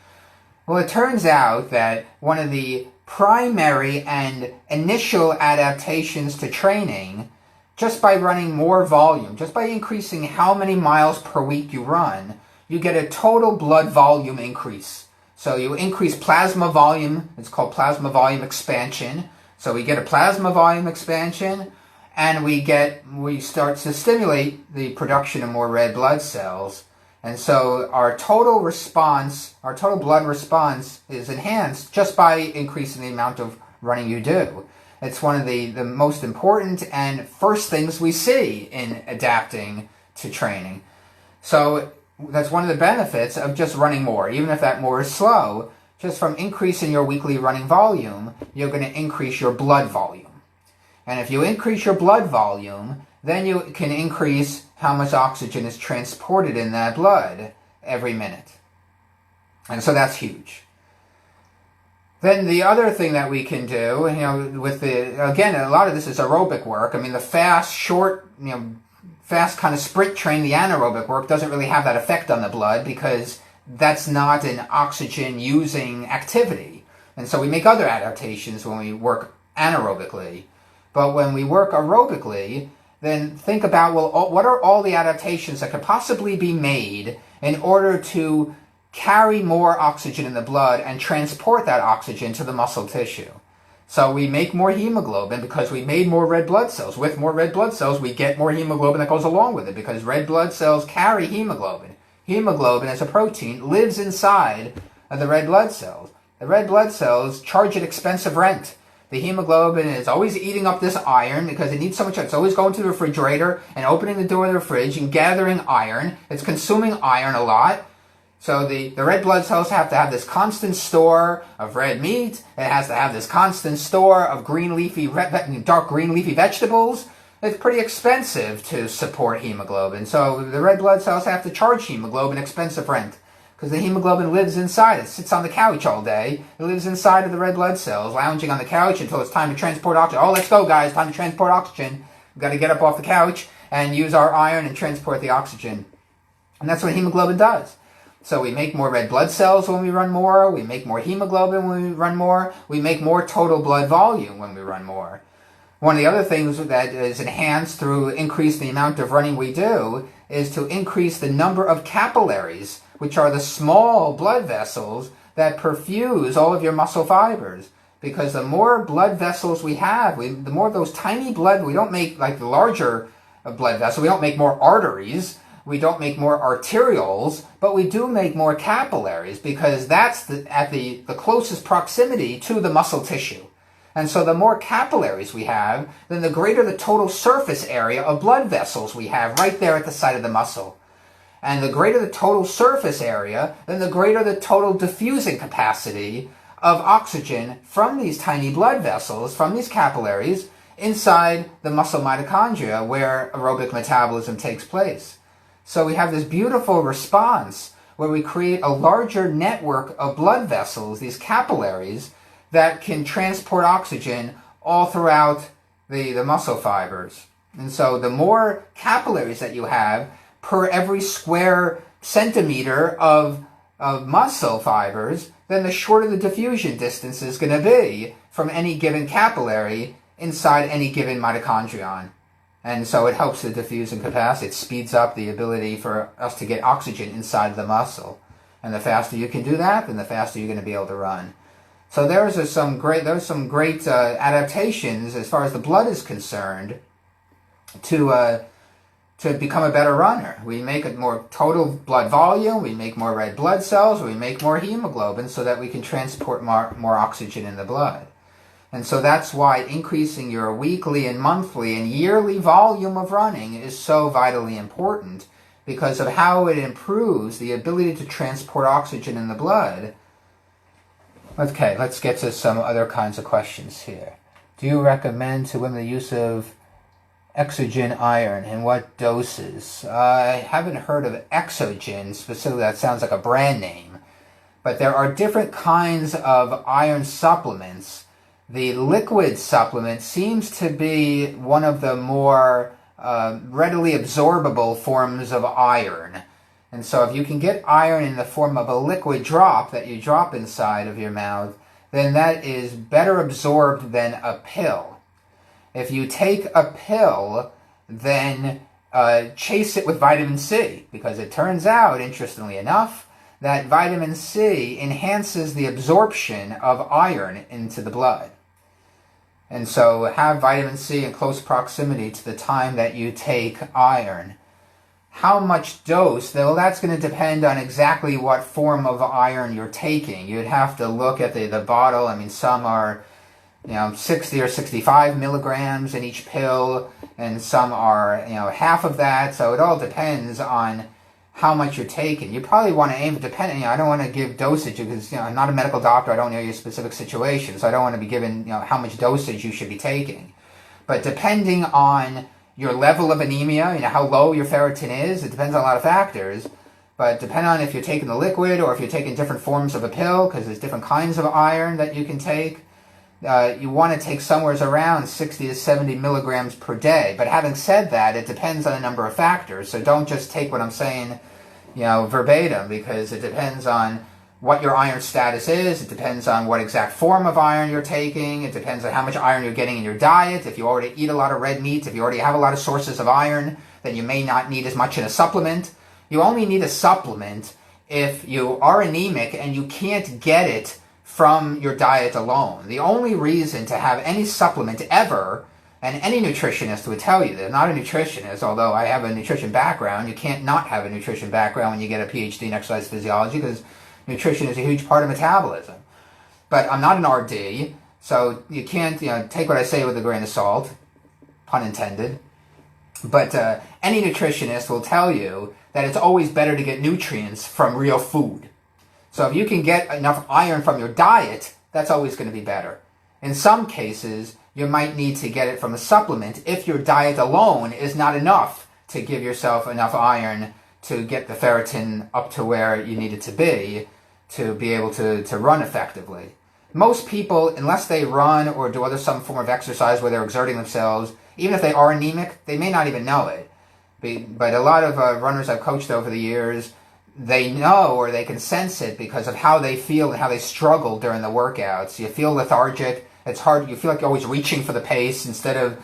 Well, it turns out that one of the primary and initial adaptations to training, just by running more volume, just by increasing how many miles per week you run, you get a total blood volume increase. So you increase plasma volume. It's called plasma volume expansion. So we get a plasma volume expansion, and we start to stimulate the production of more red blood cells. And so our total blood response is enhanced just by increasing the amount of running you do. It's one of the most important and first things we see in adapting to training. So that's one of the benefits of just running more, even if that more is slow. Just from increasing your weekly running volume, you're going to increase your blood volume. And if you increase your blood volume, then you can increase how much oxygen is transported in that blood every minute. And so that's huge. Then the other thing that we can do, again, a lot of this is aerobic work. I mean, the fast kind of sprint train, the anaerobic work doesn't really have that effect on the blood because that's not an oxygen-using activity. And so we make other adaptations when we work anaerobically. But when we work aerobically, then think about, what are all the adaptations that could possibly be made in order to carry more oxygen in the blood and transport that oxygen to the muscle tissue? So we make more hemoglobin because we made more red blood cells. With more red blood cells, we get more hemoglobin that goes along with it because red blood cells carry hemoglobin. Hemoglobin, as a protein, lives inside of the red blood cells. The red blood cells charge at expensive rent. The hemoglobin is always eating up this iron because it needs so much. It's always going to the refrigerator and opening the door of the fridge and gathering iron. It's consuming iron a lot. So the red blood cells have to have this constant store of red meat. It has to have this constant store of dark green leafy vegetables. It's pretty expensive to support hemoglobin. So the red blood cells have to charge hemoglobin expensive rent. Because the hemoglobin lives inside. It sits on the couch all day. It lives inside of the red blood cells, lounging on the couch until it's time to transport oxygen. Oh, let's go, guys. Time to transport oxygen. We've got to get up off the couch and use our iron and transport the oxygen. And that's what hemoglobin does. So we make more red blood cells when we run more, we make more hemoglobin when we run more, we make more total blood volume when we run more. One of the other things that is enhanced through increasing the amount of running we do is to increase the number of capillaries, which are the small blood vessels that perfuse all of your muscle fibers. Because the more blood vessels we have, the more of those tiny blood, we don't make like the larger blood vessels, we don't make more arteries, we don't make more arterioles, but we do make more capillaries because that's at the closest proximity to the muscle tissue. And so the more capillaries we have, then the greater the total surface area of blood vessels we have right there at the site of the muscle. And the greater the total surface area, then the greater the total diffusing capacity of oxygen from these tiny blood vessels, from these capillaries, inside the muscle mitochondria where aerobic metabolism takes place. So we have this beautiful response where we create a larger network of blood vessels, these capillaries, that can transport oxygen all throughout the muscle fibers. And so the more capillaries that you have per every square centimeter of muscle fibers, then the shorter the diffusion distance is going to be from any given capillary inside any given mitochondrion. And so it helps the diffusing capacity. It speeds up the ability for us to get oxygen inside the muscle. And the faster you can do that, then the faster you're going to be able to run. So there's some great adaptations as far as the blood is concerned to become a better runner. We make a more total blood volume, we make more red blood cells, we make more hemoglobin so that we can transport more oxygen in the blood. And so that's why increasing your weekly and monthly and yearly volume of running is so vitally important, because of how it improves the ability to transport oxygen in the blood. Okay, let's get to some other kinds of questions here. Do you recommend to women the use of exogen iron, and what doses? I haven't heard of exogen specifically. That sounds like a brand name. But there are different kinds of iron supplements. The liquid supplement seems to be one of the more readily absorbable forms of iron. And so if you can get iron in the form of a liquid drop that you drop inside of your mouth, then that is better absorbed than a pill. If you take a pill, then chase it with vitamin C, because it turns out, interestingly enough, that vitamin C enhances the absorption of iron into the blood. And so have vitamin C in close proximity to the time that you take iron. How much dose? Well, that's going to depend on exactly what form of iron you're taking. You'd have to look at the bottle. I mean, some are 60 or 65 milligrams in each pill, and some are half of that. So it all depends on how much you're taking. You probably want to aim, depending. I don't want to give dosage because I'm not a medical doctor. I don't know your specific situation, so I don't want to be given how much dosage you should be taking. But depending on your level of anemia, how low your ferritin is, it depends on a lot of factors. But depending on if you're taking the liquid or if you're taking different forms of a pill, because there's different kinds of iron that you can take, you want to take somewhere around 60 to 70 milligrams per day. But having said that, it depends on a number of factors. So don't just take what I'm saying, verbatim, because it depends on what your iron status is. It depends on what exact form of iron you're taking. It depends on how much iron you're getting in your diet. If you already eat a lot of red meat, if you already have a lot of sources of iron, then you may not need as much in a supplement. You only need a supplement if you are anemic and you can't get it from your diet alone. The only reason to have any supplement ever, and any nutritionist would tell you that, not a nutritionist, although I have a nutrition background, you can't not have a nutrition background when you get a PhD in exercise physiology, because nutrition is a huge part of metabolism. But I'm not an RD, so you can't take what I say with a grain of salt, pun intended. But any nutritionist will tell you that it's always better to get nutrients from real food. So if you can get enough iron from your diet, that's always going to be better. In some cases, you might need to get it from a supplement if your diet alone is not enough to give yourself enough iron to get the ferritin up to where you need it to be able to run effectively. Most people, unless they run or do some form of exercise where they're exerting themselves, even if they are anemic, they may not even know it. But a lot of runners I've coached over the years, they know or they can sense it because of how they feel and how they struggle during the workouts. You feel lethargic. It's hard. You feel like you're always reaching for the pace instead of,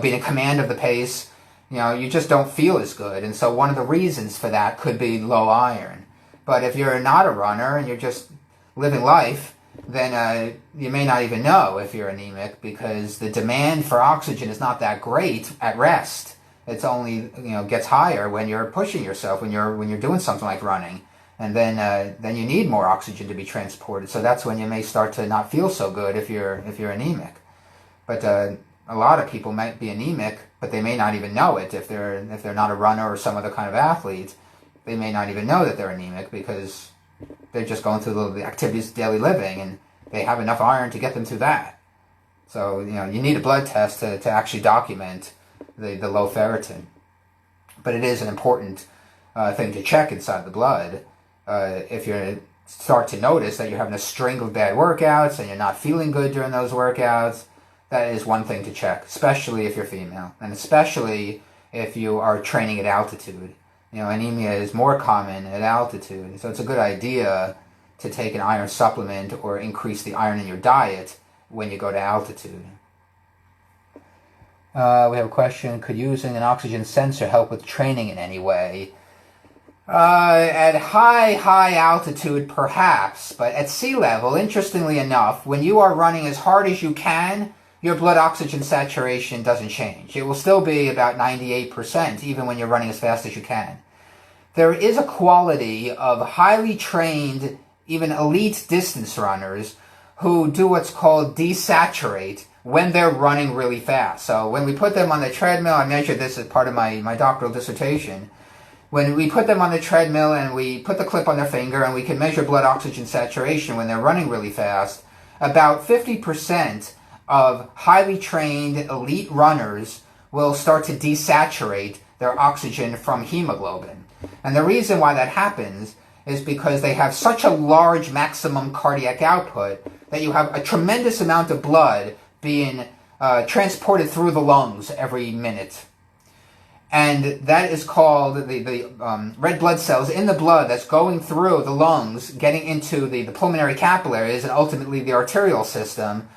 being in command of the pace. You just don't feel as good. And so one of the reasons for that could be low iron. But if you're not a runner and you're just living life, then you may not even know if you're anemic because the demand for oxygen is not that great at rest. It's only gets higher when you're pushing yourself, when you're doing something like running, and then you need more oxygen to be transported. So that's when you may start to not feel so good if you're anemic. But a lot of people might be anemic, but they may not even know it if they're not a runner or some other kind of athlete. They may not even know that they're anemic because they're just going through the activities of daily living, and they have enough iron to get them through that. So you need a blood test to actually document the low ferritin. But it is an important thing to check inside the blood. If you start to notice that you're having a string of bad workouts and you're not feeling good during those workouts, that is one thing to check, especially if you're female, and especially if you are training at altitude. Anemia is more common at altitude, so it's a good idea to take an iron supplement or increase the iron in your diet when you go to altitude. We have a question, could using an oxygen sensor help with training in any way? At high altitude, perhaps, but at sea level, interestingly enough, when you are running as hard as you can, your blood oxygen saturation doesn't change. It will still be about 98%, even when you're running as fast as you can. There is a quality of highly trained, even elite distance runners who do what's called desaturate when they're running really fast. So when we put them on the treadmill, I measured this as part of my doctoral dissertation. When we put them on the treadmill and we put the clip on their finger and we can measure blood oxygen saturation when they're running really fast, about 50% of highly trained elite runners will start to desaturate their oxygen from hemoglobin. And the reason why that happens is because they have such a large maximum cardiac output that you have a tremendous amount of blood being transported through the lungs every minute. And that is called the red blood cells in the blood that's going through the lungs, getting into the pulmonary capillaries and ultimately the arterial system.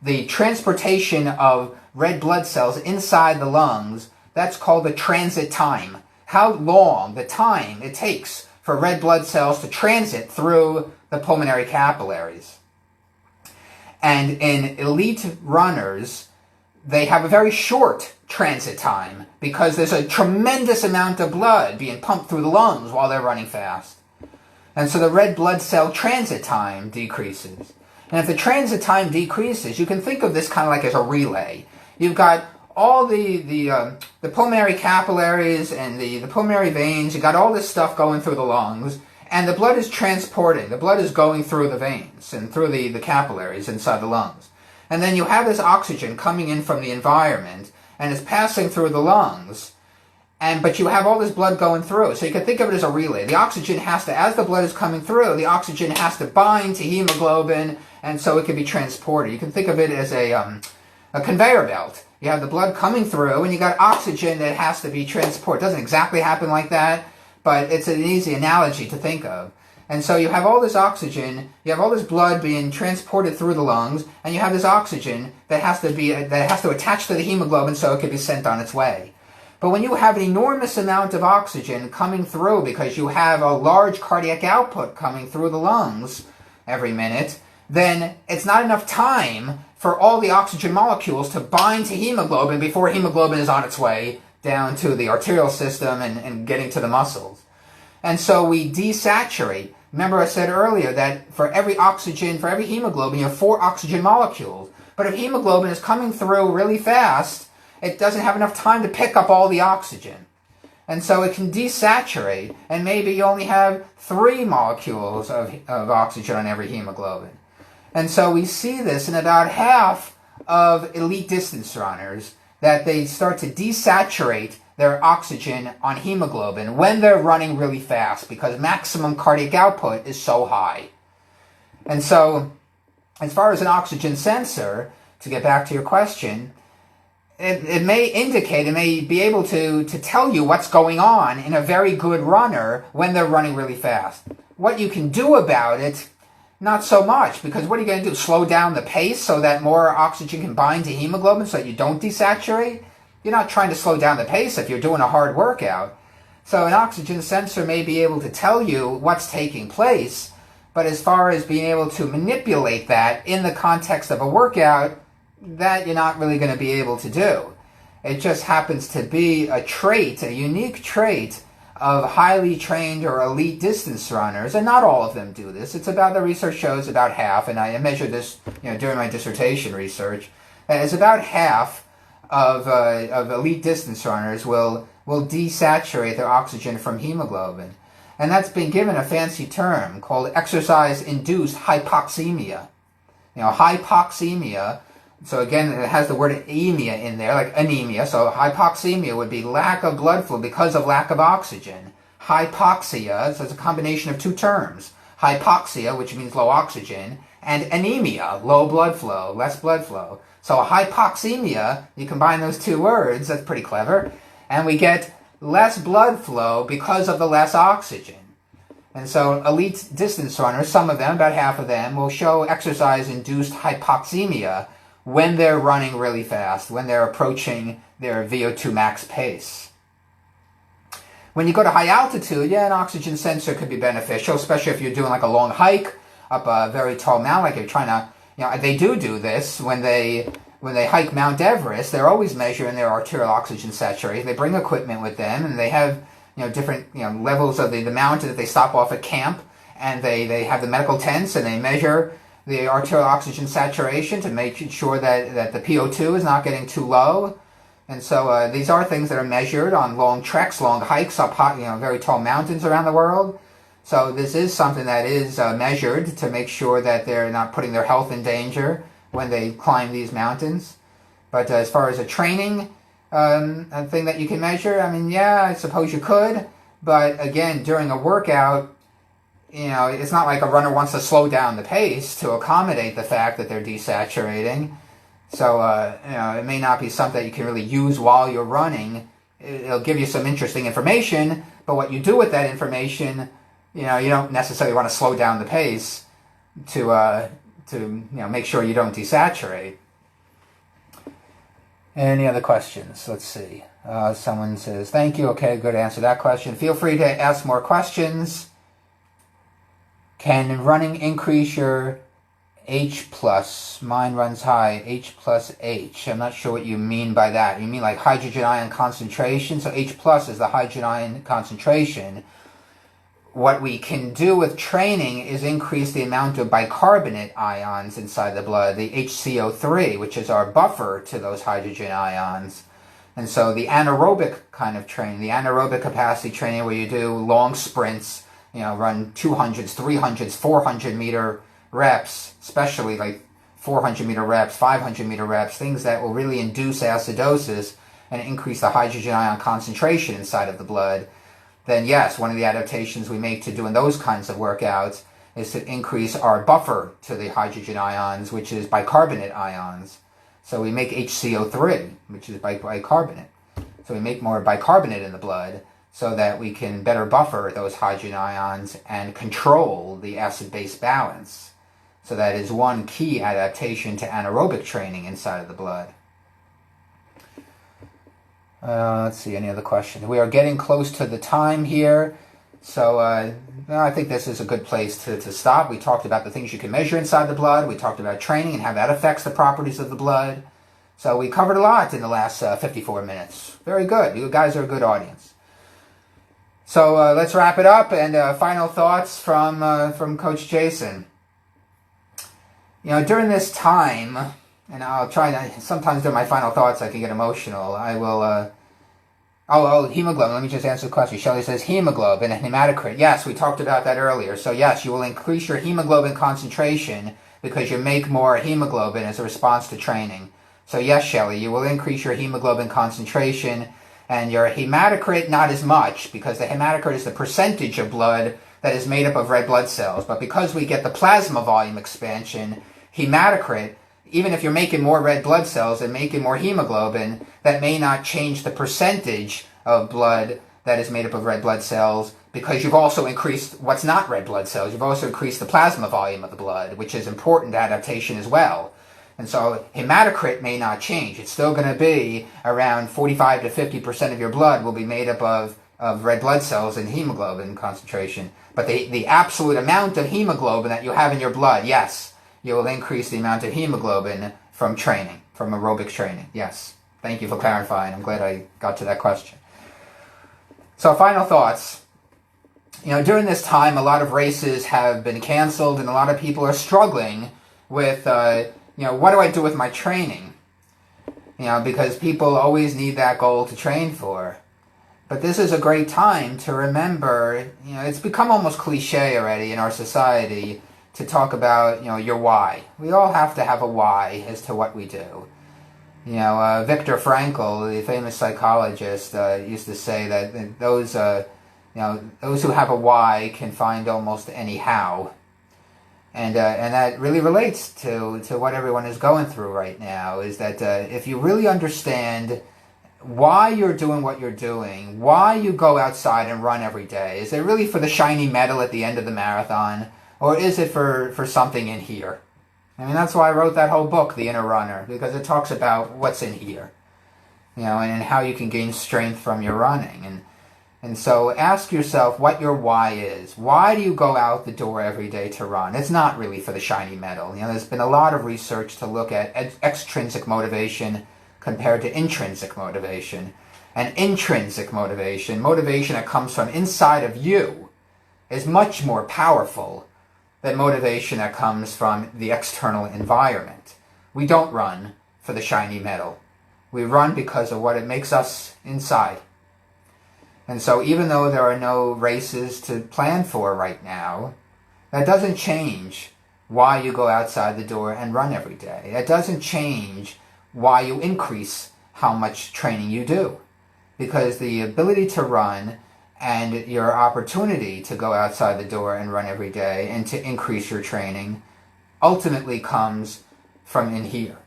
The transportation of red blood cells inside the lungs, that's called the transit time. How long, the time it takes for red blood cells to transit through the pulmonary capillaries. And in elite runners, they have a very short transit time because there's a tremendous amount of blood being pumped through the lungs while they're running fast. And so the red blood cell transit time decreases. And if the transit time decreases, you can think of this kind of like as a relay. You've got all the pulmonary capillaries and the pulmonary veins. You've got all this stuff going through the lungs. And the blood is transporting. The blood is going through the veins and through the capillaries inside the lungs. And then you have this oxygen coming in from the environment, and it's passing through the lungs. But you have all this blood going through. So you can think of it as a relay. The oxygen has to, as the blood is coming through, the oxygen has to bind to hemoglobin, and so it can be transported. You can think of it as a conveyor belt. You have the blood coming through, and you got oxygen that has to be transported. It doesn't exactly happen like that, but it's an easy analogy to think of. And so you have all this oxygen, you have all this blood being transported through the lungs, and you have this oxygen that has to attach to the hemoglobin so it can be sent on its way. But when you have an enormous amount of oxygen coming through because you have a large cardiac output coming through the lungs every minute, then it's not enough time for all the oxygen molecules to bind to hemoglobin before hemoglobin is on its way down to the arterial system and getting to the muscles. And so we desaturate. Remember I said earlier that for every hemoglobin, you have 4 oxygen molecules. But if hemoglobin is coming through really fast, it doesn't have enough time to pick up all the oxygen. And so it can desaturate, and maybe you only have 3 molecules of oxygen on every hemoglobin. And so we see this in about half of elite distance runners, that they start to desaturate their oxygen on hemoglobin when they're running really fast because maximum cardiac output is so high. And so, as far as an oxygen sensor, to get back to your question, it may indicate, it may be able to tell you what's going on in a very good runner when they're running really fast. What you can do about it, not so much, because what are you going to do? Slow down the pace so that more oxygen can bind to hemoglobin so that you don't desaturate? You're not trying to slow down the pace if you're doing a hard workout. So an oxygen sensor may be able to tell you what's taking place, but as far as being able to manipulate that in the context of a workout, that you're not really going to be able to do. It just happens to be a trait, a unique trait of highly trained or elite distance runners, and not all of them do this. It's about, the research shows about half, and I measured this during my dissertation research, and it's about half of elite distance runners will desaturate their oxygen from hemoglobin. And that's been given a fancy term called exercise-induced hypoxemia. Hypoxemia, so again, it has the word emia in there, like anemia. So hypoxemia would be lack of blood flow because of lack of oxygen. Hypoxia, so it's a combination of two terms. Hypoxia, which means low oxygen, and anemia, low blood flow, less blood flow. So hypoxemia, you combine those two words, that's pretty clever, and we get less blood flow because of the less oxygen. And so elite distance runners, some of them, about half of them, will show exercise-induced hypoxemia when they're running really fast, when they're approaching their VO2 max pace. When you go to high altitude, an oxygen sensor could be beneficial, especially if you're doing like a long hike up a very tall mountain, like you're trying to, they do this when they hike Mount Everest. They're always measuring their arterial oxygen saturation. They bring equipment with them, and they have different levels of the mountain that they stop off at camp, and they have the medical tents, and they measure the arterial oxygen saturation to make sure that the PO2 is not getting too low. And so these are things that are measured on long treks, long hikes up very tall mountains around the world. So this is something that is measured to make sure that they're not putting their health in danger when they climb these mountains. But as far as a training a thing that you can measure, I suppose you could. But again, during a workout, it's not like a runner wants to slow down the pace to accommodate the fact that they're desaturating. So, it may not be something that you can really use while you're running. It'll give you some interesting information, but what you do with that information, you don't necessarily want to slow down the pace to make sure you don't desaturate. Any other questions? Let's see. Someone says, thank you. Okay, good, answer that question. Feel free to ask more questions. Can running increase your H plus? Mine runs high, H plus H. I'm not sure what you mean by that. You mean like hydrogen ion concentration? So H plus is the hydrogen ion concentration. What we can do with training is increase the amount of bicarbonate ions inside the blood, the HCO3, which is our buffer to those hydrogen ions. And so the anaerobic kind of training, the anaerobic capacity training where you do long sprints, run 200s, 300s, 400 meter reps, especially like 400 meter reps, 500 meter reps, things that will really induce acidosis and increase the hydrogen ion concentration inside of the blood. Then yes, one of the adaptations we make to doing those kinds of workouts is to increase our buffer to the hydrogen ions, which is bicarbonate ions. So we make HCO3, which is bicarbonate. So we make more bicarbonate in the blood so that we can better buffer those hydrogen ions and control the acid-base balance. So that is one key adaptation to anaerobic training inside of the blood. Let's see, any other questions? We are getting close to the time here, so I think this is a good place to stop. We talked about the things you can measure inside the blood. We talked about training and how that affects the properties of the blood. So we covered a lot in the last 54 minutes. Very good. You guys are a good audience. So let's wrap it up, and final thoughts from Coach Jason. During this time, and I'll try to, sometimes during my final thoughts I can get emotional. I will, hemoglobin. Let me just answer the question. Shelley says hemoglobin and hematocrit. Yes, we talked about that earlier. So yes, you will increase your hemoglobin concentration because you make more hemoglobin as a response to training. So yes, Shelley, you will increase your hemoglobin concentration, and your hematocrit not as much, because the hematocrit is the percentage of blood that is made up of red blood cells. But because we get the plasma volume expansion, hematocrit even if you're making more red blood cells and making more hemoglobin, that may not change the percentage of blood that is made up of red blood cells, because you've also increased what's not red blood cells. You've also increased the plasma volume of the blood, which is important to adaptation as well. And so hematocrit may not change. It's still going to be around 45 to 50% of your blood will be made up of red blood cells and hemoglobin concentration. But the absolute amount of hemoglobin that you have in your blood, yes, you will increase the amount of hemoglobin from training, from aerobics training. Yes. Thank you for clarifying. I'm glad I got to that question. So final thoughts. During this time, a lot of races have been canceled, and a lot of people are struggling with, what do I do with my training? Because people always need that goal to train for. But this is a great time to remember, it's become almost cliche already in our society to talk about, your why. We all have to have a why as to what we do. Viktor Frankl, the famous psychologist, used to say that those who have a why can find almost any how. And that really relates to what everyone is going through right now, is that if you really understand why you're doing what you're doing, why you go outside and run every day, is it really for the shiny medal at the end of the marathon, or is it for something in here? That's why I wrote that whole book, The Inner Runner, because it talks about what's in here, and how you can gain strength from your running. And so ask yourself what your why is. Why do you go out the door every day to run? It's not really for the shiny medal. There's been a lot of research to look at extrinsic motivation compared to intrinsic motivation. And intrinsic motivation that comes from inside of you, is much more powerful than motivation that comes from the external environment. We don't run for the shiny medal. We run because of what it makes us inside. And so even though there are no races to plan for right now, that doesn't change why you go outside the door and run every day. That doesn't change why you increase how much training you do. Because the ability to run and your opportunity to go outside the door and run every day and to increase your training ultimately comes from in here.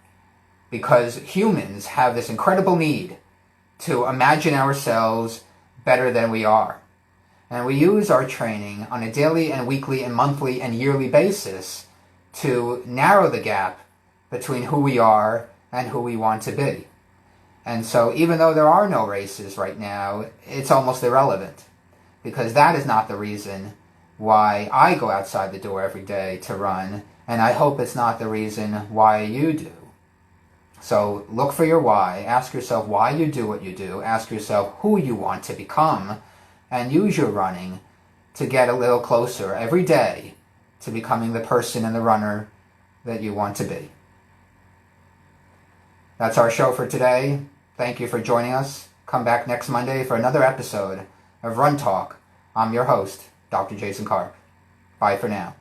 Because humans have this incredible need to imagine ourselves better than we are. And we use our training on a daily and weekly and monthly and yearly basis to narrow the gap between who we are and who we want to be. And so even though there are no races right now, it's almost irrelevant, because that is not the reason why I go outside the door every day to run, and I hope it's not the reason why you do. So look for your why, ask yourself why you do what you do, ask yourself who you want to become, and use your running to get a little closer every day to becoming the person and the runner that you want to be. That's our show for today. Thank you for joining us. Come back next Monday for another episode of Run Talk. I'm your host, Dr. Jason Karp. Bye for now.